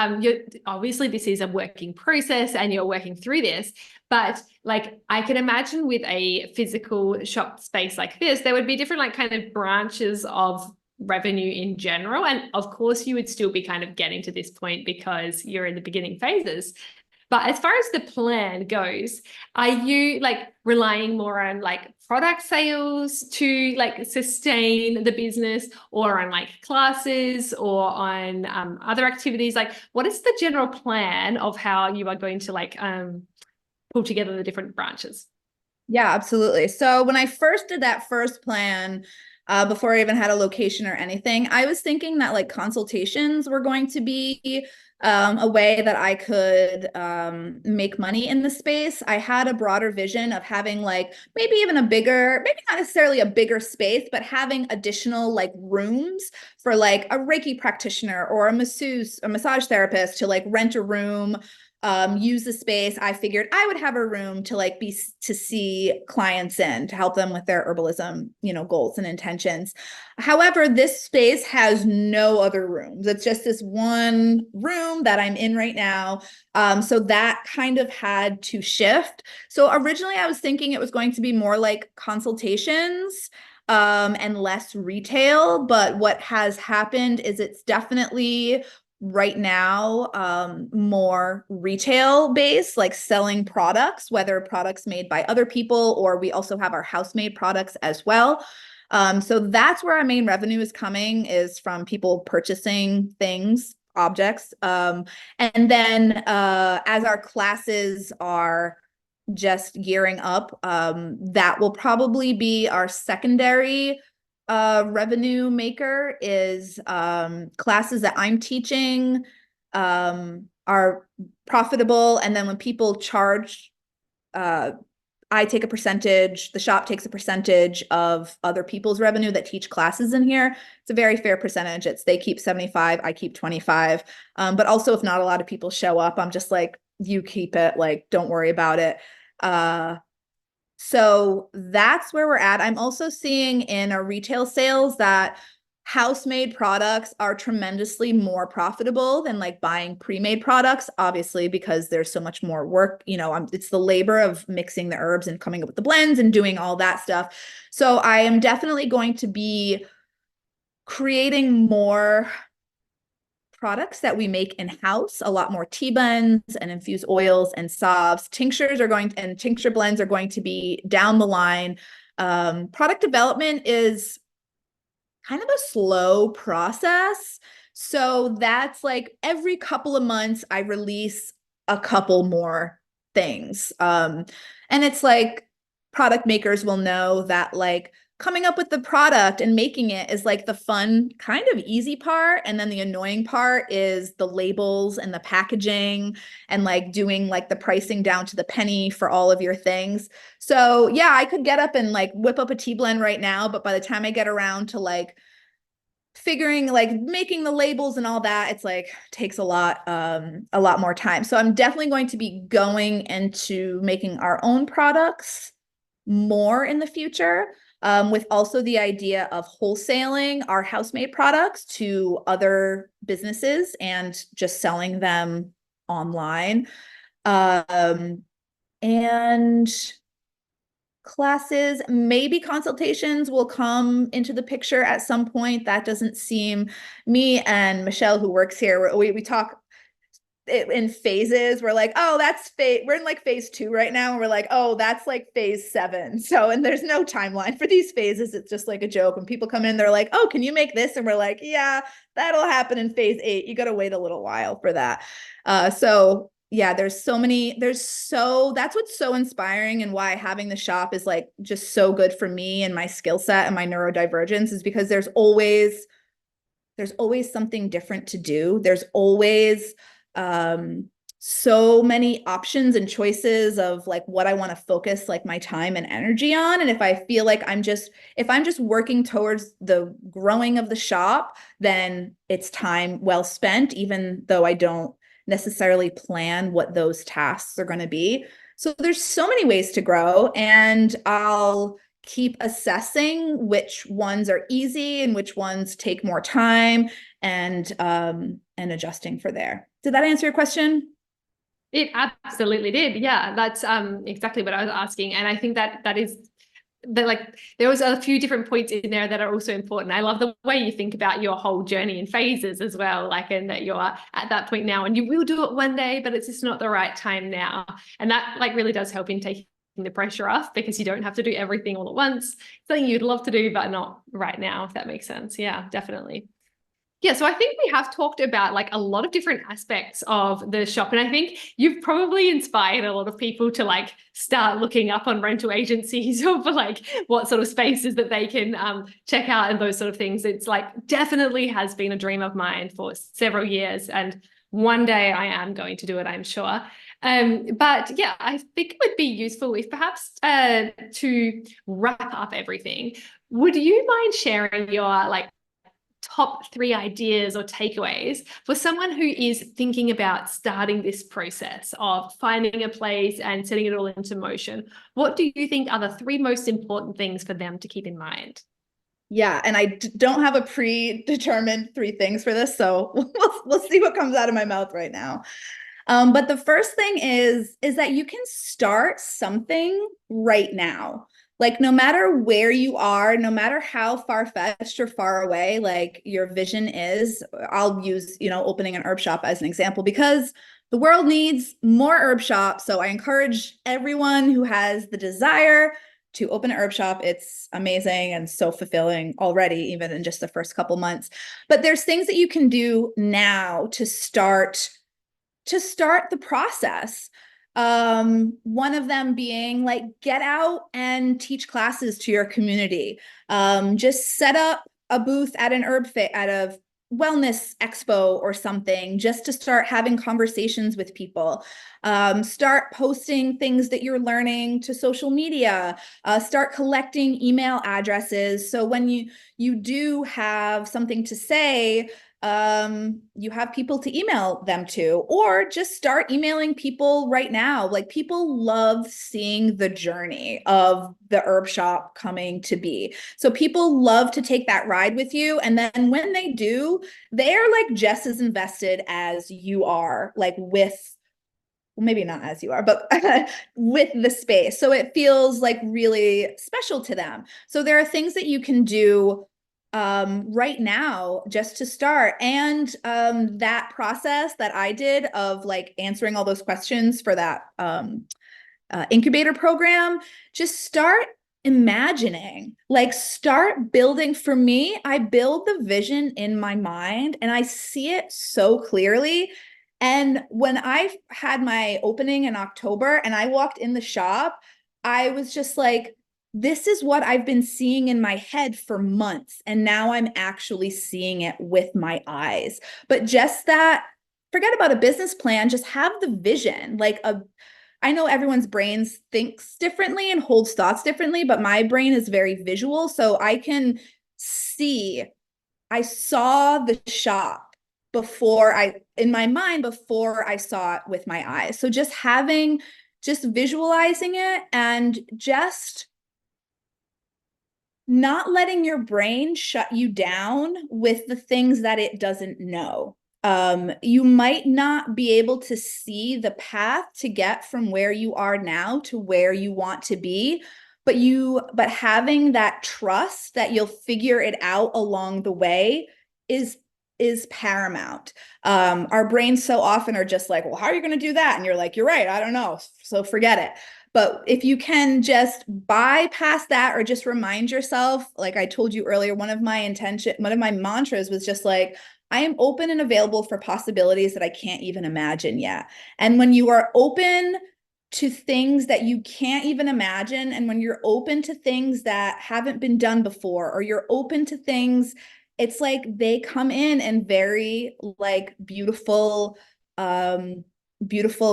obviously this is a working process and you're working through this. But like I can imagine with a physical shop space like this, there would be different like kind of branches of revenue in general. And of course you would still be kind of getting to this point because you're in the beginning phases. But as far as the plan goes, are you like relying more on like product sales to like sustain the business, or on like classes, or on other activities? Like what is the general plan of how you are going to like pull together the different branches? Yeah, absolutely. So when I first did that first plan, before I even had a location or anything, I was thinking that like consultations were going to be a way that I could make money in the space. I had a broader vision of having like maybe even a bigger, maybe not necessarily a bigger space, but having additional like rooms for like a Reiki practitioner or a masseuse, a massage therapist to like rent a room, use the space. I figured I would have a room to like to see clients in, to help them with their herbalism, goals and intentions. However, this space has no other rooms. It's just this one room that I'm in right now. So that kind of had to shift. So originally I was thinking it was going to be more like consultations, and less retail. But what has happened is it's definitely right now more retail based, like selling products, whether products made by other people, or we also have our house made products as well. So that's where our main revenue is coming, is from people purchasing things, objects. And then as our classes are just gearing up, that will probably be our secondary revenue maker, is classes that I'm teaching are profitable. And then when people charge, I take a percentage, the shop takes a percentage of other people's revenue that teach classes in here. It's a very fair percentage. It's they keep 75, I keep 25. But also if not a lot of people show up, I'm just like, you keep it, like, don't worry about it. So that's where we're at. I'm also seeing in our retail sales that house-made products are tremendously more profitable than like buying pre-made products, obviously, because there's so much more work. It's the labor of mixing the herbs and coming up with the blends and doing all that stuff. So I am definitely going to be creating more products that we make in-house, a lot more tea blends and infused oils and salves. Tincture blends are going to be down the line. Product development is kind of a slow process. So that's like every couple of months I release a couple more things. And it's like product makers will know that like coming up with the product and making it is like the fun, kind of easy part. And then the annoying part is the labels and the packaging and like doing like the pricing down to the penny for all of your things. So yeah, I could get up and like whip up a tea blend right now, but by the time I get around to like figuring, like making the labels and all that, it's like takes a lot more time. So I'm definitely going to be going into making our own products more in the future, with also the idea of wholesaling our house-made products to other businesses and just selling them online. And classes, maybe consultations will come into the picture at some point. That doesn't seem, me and Michelle, who works here, we talk in phases. We're like, oh, we're in like phase 2 right now. And we're like, oh, that's like phase 7. So, and there's no timeline for these phases. It's just like a joke. When people come in, they're like, oh, can you make this? And we're like, yeah, that'll happen in phase 8. You got to wait a little while for that. So yeah, that's what's so inspiring, and why having the shop is like just so good for me and my skill set and my neurodivergence, is because there's always something different to do. There's always so many options and choices of like what I want to focus like my time and energy on. And if I feel like if I'm just working towards the growing of the shop, then it's time well spent, even though I don't necessarily plan what those tasks are going to be. So there's so many ways to grow, and I'll keep assessing which ones are easy and which ones take more time, and adjusting for there. Did that answer your question? It absolutely did. Yeah, that's exactly what I was asking. And I think that like there was a few different points in there that are also important. I love the way you think about your whole journey in phases as well, like, and that you're at that point now and you will do it one day, but it's just not the right time now. And that like really does help in taking the pressure off, because you don't have to do everything all at once. Something you'd love to do, but not right now, if that makes sense. Yeah, definitely. Yeah, so I think we have talked about like a lot of different aspects of the shop. And I think you've probably inspired a lot of people to like start looking up on rental agencies or for like what sort of spaces that they can check out and those sort of things. It's like definitely has been a dream of mine for several years. And one day I am going to do it, I'm sure. But yeah, I think it would be useful if perhaps to wrap up everything, would you mind sharing your like top 3 ideas or takeaways for someone who is thinking about starting this process of finding a place and setting it all into motion? What do you think are the 3 most important things for them to keep in mind? Yeah, and I don't have a predetermined 3 things for this, so we'll see what comes out of my mouth right now. But the first thing is that you can start something right now. Like no matter where you are, no matter how far-fetched or far away like your vision is, I'll use, opening an herb shop as an example, because the world needs more herb shops. So I encourage everyone who has the desire to open an herb shop. It's amazing and so fulfilling already, even in just the first couple months. But there's things that you can do now to start the process. One of them being like, get out and teach classes to your community. Just set up a booth at an at a wellness expo or something, just to start having conversations with people. Start posting things that you're learning to social media. Start collecting email addresses. So when you do have something to say, you have people to email them to, or just start emailing people right now. Like, people love seeing the journey of the herb shop coming to be. So people love to take that ride with you. And then when they do, they're like just as invested as you are, like with, well, maybe not as you are, but with the space. So it feels like really special to them. So there are things that you can do right now just to start. And that process that I did of like answering all those questions for that incubator program, just start imagining, like start building. For me, I build the vision in my mind and I see it so clearly. And when I had my opening in October and I walked in the shop, I was just like, this is what I've been seeing in my head for months. And now I'm actually seeing it with my eyes. But just that, forget about a business plan, just have the vision. Like, I know everyone's brains thinks differently and holds thoughts differently, but my brain is very visual. So I can see, I saw the shop in my mind before I saw it with my eyes. So just visualizing it and just not letting your brain shut you down with the things that it doesn't know. You might not be able to see the path to get from where you are now to where you want to be, but having that trust that you'll figure it out along the way is paramount. Our brains so often are just like, well, how are you going to do that? And you're like, you're right, I don't know, so forget it. But if you can just bypass that or just remind yourself, like I told you earlier, one of my mantras was just like, I am open and available for possibilities that I can't even imagine yet. And when you are open to things that you can't even imagine, and when you're open to things that haven't been done before, or you're open to things, it's like they come in very like beautiful,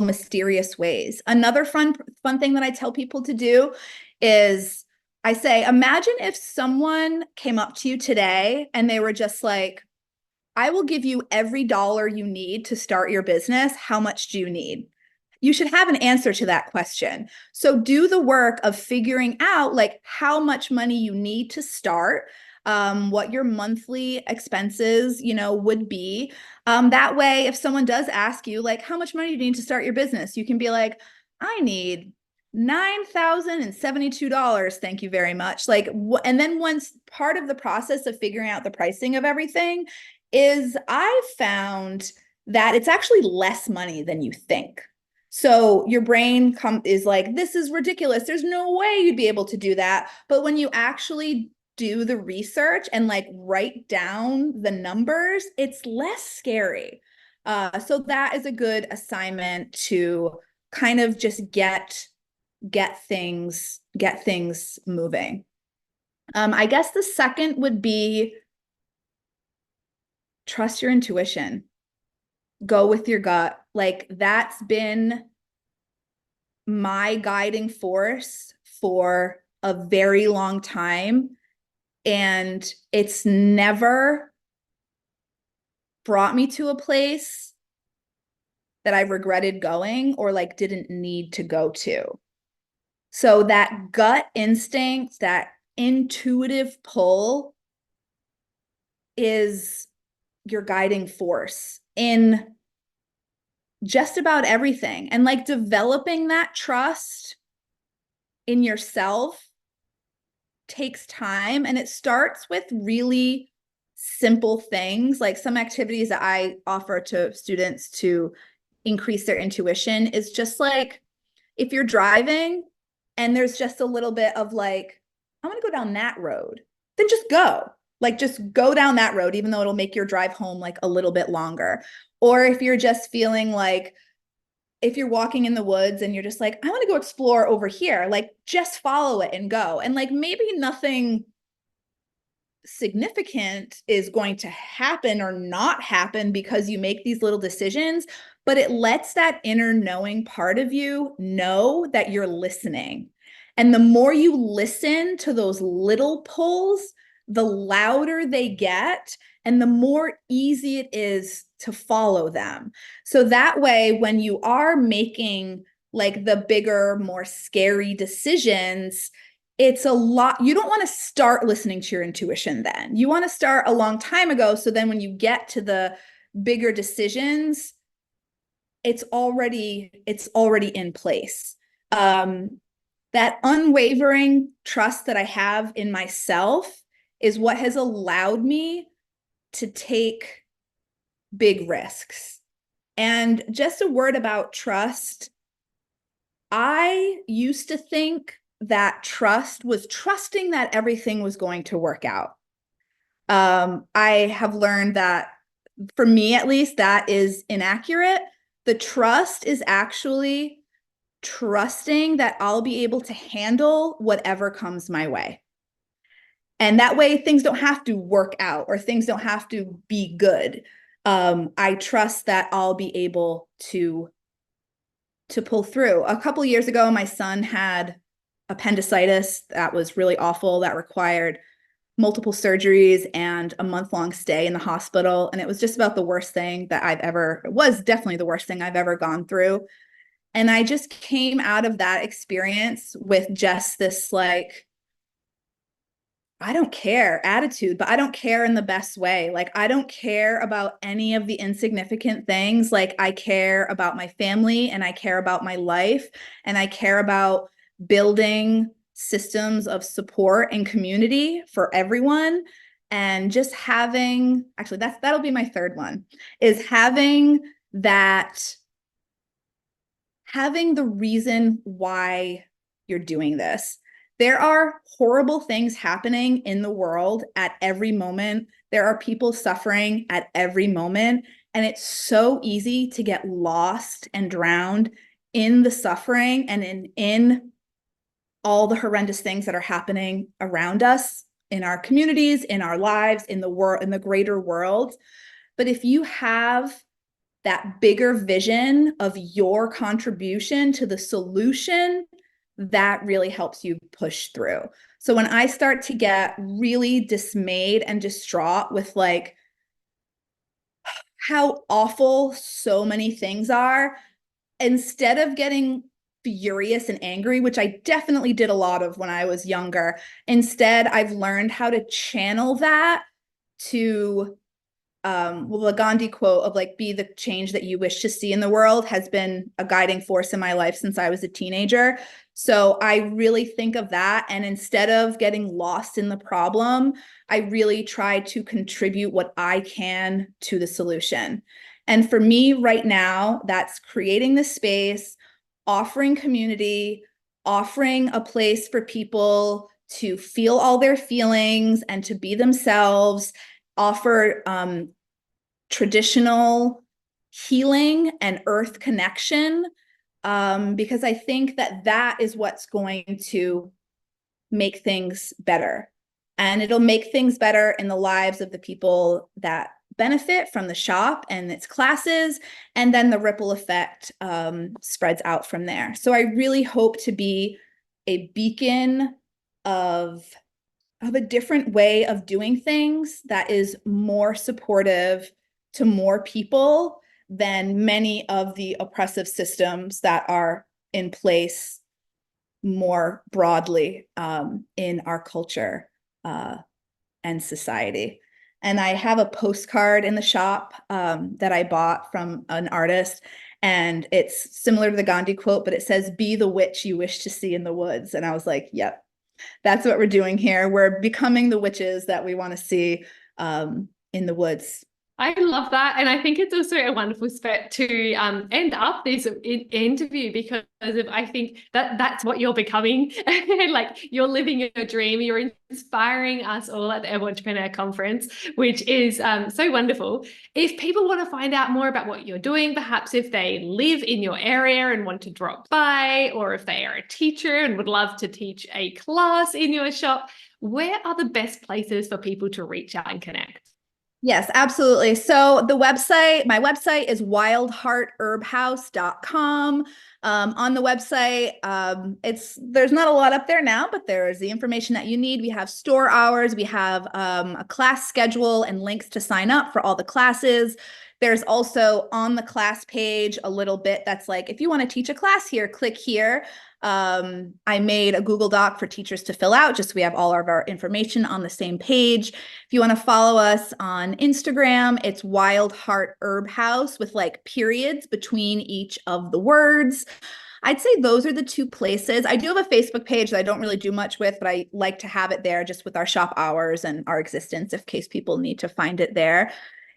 mysterious ways. Another fun thing that I tell people to do is I say, imagine if someone came up to you today and they were just like, I will give you every dollar you need to start your business. How much do you need? You should have an answer to that question. So do the work of figuring out like how much money you need to start, what your monthly expenses, would be. That way, if someone does ask you, like, how much money do you need to start your business? You can be like, I need $9,072. Thank you very much. Like, and then once part of the process of figuring out the pricing of everything is I found that it's actually less money than you think. So your brain is like, this is ridiculous. There's no way you'd be able to do that. But when you actually do the research and like write down the numbers, it's less scary. So that is a good assignment to kind of just get things moving. I guess the second would be trust your intuition. Go with your gut. Like, that's been my guiding force for a very long time. And it's never brought me to a place that I regretted going or like didn't need to go to. So that gut instinct, that intuitive pull is your guiding force in just about everything. And like developing that trust in yourself takes time, and it starts with really simple things. Like some activities that I offer to students to increase their intuition is just like, if you're driving, and there's just a little bit of like, I'm going to go down that road, then just go. Like, just go down that road, even though it'll make your drive home like a little bit longer. Or if you're just feeling like, if you're walking in the woods and you're just like, I want to go explore over here, like just follow it and go. And like, maybe nothing significant is going to happen or not happen because you make these little decisions, but it lets that inner knowing part of you know that you're listening. And the more you listen to those little pulls, the louder they get and the more easy it is to follow them. So that way, when you are making like the bigger, more scary decisions, it's a lot. You don't want to start listening to your intuition then. You want to start a long time ago. So then when you get to the bigger decisions, it's already in place. That unwavering trust that I have in myself is what has allowed me to take big risks. And just a word about trust. I used to think that trust was trusting that everything was going to work out. I have learned that, for me at least, that is inaccurate. The trust is actually trusting that I'll be able to handle whatever comes my way. And that way things don't have to work out or things don't have to be good. I trust that I'll be able to pull through. A couple of years ago, my son had appendicitis that was really awful, that required multiple surgeries and a month-long stay in the hospital. And it was just about the worst thing that it was definitely the worst thing I've ever gone through. And I just came out of that experience with just this like, I don't care attitude, but I don't care in the best way. Like, I don't care about any of the insignificant things. Like, I care about my family and I care about my life and I care about building systems of support and community for everyone. And just actually, that'll be my third one, is having the reason why you're doing this. There are horrible things happening in the world at every moment. There are people suffering at every moment. And it's so easy to get lost and drowned in the suffering and in all the horrendous things that are happening around us, in our communities, in our lives, in the world, in the greater world. But if you have that bigger vision of your contribution to the solution, that really helps you push through. So when I start to get really dismayed and distraught with like how awful so many things are, instead of getting furious and angry, which I definitely did a lot of when I was younger, instead I've learned how to channel that to the Gandhi quote of like, be the change that you wish to see in the world has been a guiding force in my life since I was a teenager. So I really think of that. And instead of getting lost in the problem, I really try to contribute what I can to the solution. And for me right now, that's creating the space, offering community, offering a place for people to feel all their feelings and to be themselves, offer traditional healing and earth connection, because I think that is what's going to make things better. And it'll make things better in the lives of the people that benefit from the shop and its classes, and then the ripple effect spreads out from there. So I really hope to be a beacon of a different way of doing things that is more supportive to more people than many of the oppressive systems that are in place more broadly in our culture and society. And I have a postcard in the shop that I bought from an artist, and it's similar to the Gandhi quote, but it says, "Be the witch you wish to see in the woods." And I was like, yep, that's what we're doing here. We're becoming the witches that we want to see in the woods I love that. And I think it's also a wonderful spot to end up this interview because of, I think that that's what you're becoming. Like you're living your dream. You're inspiring us all at the Herbal Entrepreneur Conference, which is so wonderful. If people want to find out more about what you're doing, perhaps if they live in your area and want to drop by, or if they are a teacher and would love to teach a class in your shop, where are the best places for people to reach out and connect? Yes, absolutely. So my website is wildheartherbhouse.com. On the website, there's not a lot up there now, but there is the information that you need. We have store hours, we have a class schedule and links to sign up for all the classes. There's also on the class page a little bit that's like, if you want to teach a class here, click here. I made a Google Doc for teachers to fill out, just so we have all of our information on the same page. If you want to follow us on Instagram, it's Wild Heart Herb House with like periods between each of the words. I'd say those are the two places. I do have a Facebook page that I don't really do much with, but I like to have it there just with our shop hours and our existence in case people need to find it there.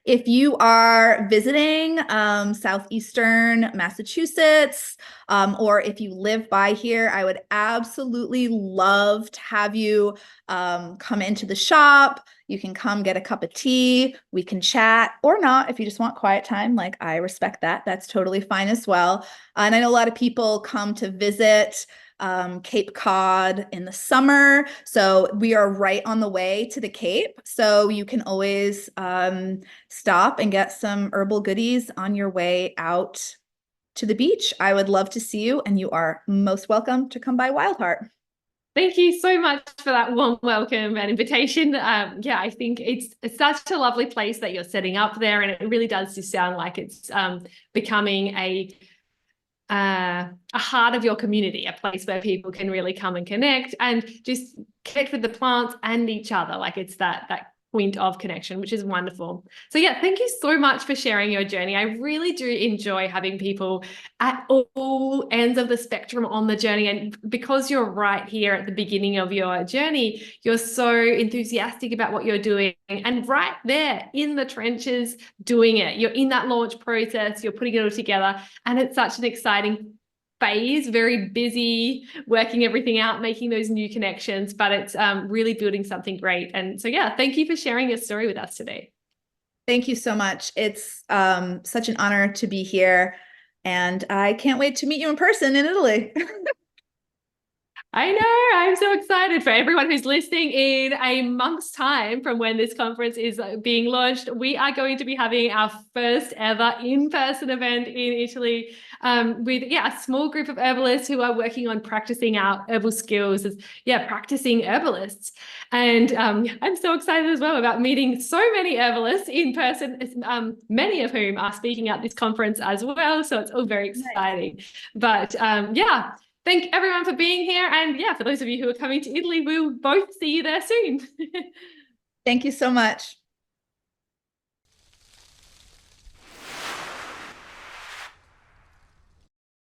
If you are visiting Southeastern Massachusetts, or if you live by here, I would absolutely love to have you come into the shop. You can come get a cup of tea. We can chat or not if you just want quiet time. Like, I respect that. That's totally fine as well. And I know a lot of people come to visit Cape Cod in the summer. So we are right on the way to the Cape. So you can always stop and get some herbal goodies on your way out to the beach. I would love to see you, and you are most welcome to come by Wildheart. Thank you so much for that warm welcome and invitation. Yeah, I think it's such a lovely place that you're setting up there, and it really does just sound like it's becoming a heart of your community, a place where people can really come and connect and just connect with the plants and each other. Like it's that point of connection, which is wonderful. So yeah, thank you so much for sharing your journey. I really do enjoy having people at all ends of the spectrum on the journey. And because you're right here at the beginning of your journey, you're so enthusiastic about what you're doing and right there in the trenches doing it. You're in that launch process, you're putting it all together, and it's such an exciting phase, very busy, working everything out, making those new connections, but it's really building something great. And so, yeah, thank you for sharing your story with us today. Thank you so much. It's such an honor to be here, and I can't wait to meet you in person in Italy. I know. I'm so excited for everyone who's listening. In a month's time from when this conference is being launched, we are going to be having our first ever in-person event in Italy with a small group of herbalists who are working on practicing our herbal skills as practicing herbalists. And I'm so excited as well about meeting so many herbalists in person, many of whom are speaking at this conference as well. So it's all very exciting. Nice. But thank everyone for being here. And for those of you who are coming to Italy, we'll both see you there soon. Thank you so much.